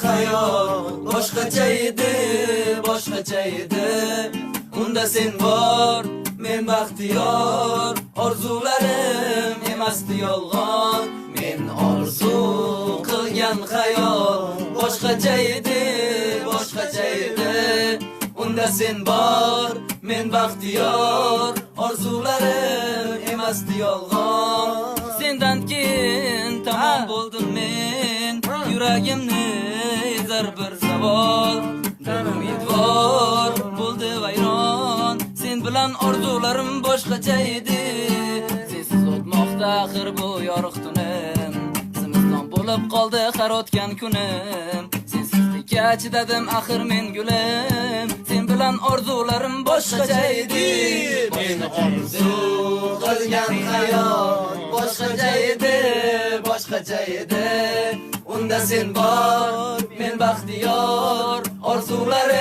hayot boshqacha edi, boshqacha edi. Unda sen bor, men baxtiyor, orzularim emasdi yolg'on. Men orzu qilgan hayot boshqacha edi, boshqacha edi. Unda sen bor, men baxtiyor, orzularim emasdi yolg'on. Sendan keyin tamom bo'ldim men, yuragimni ezar bir savol. Umidvor bo'ldi vayron, sen bilan orzularim boshqacha edi. Sensiz o'tmoqda axir bu yorug' tunim, zimiston bo'lib qoldi har o'tgan kunim. Sensizlikka chidadim axir men gulim, sen bilan orzularim boshqacha edi. Men orzu qilgan hayot boshqacha edi, boshqacha edi. Unda sen bor, men baxtiyor, orzularim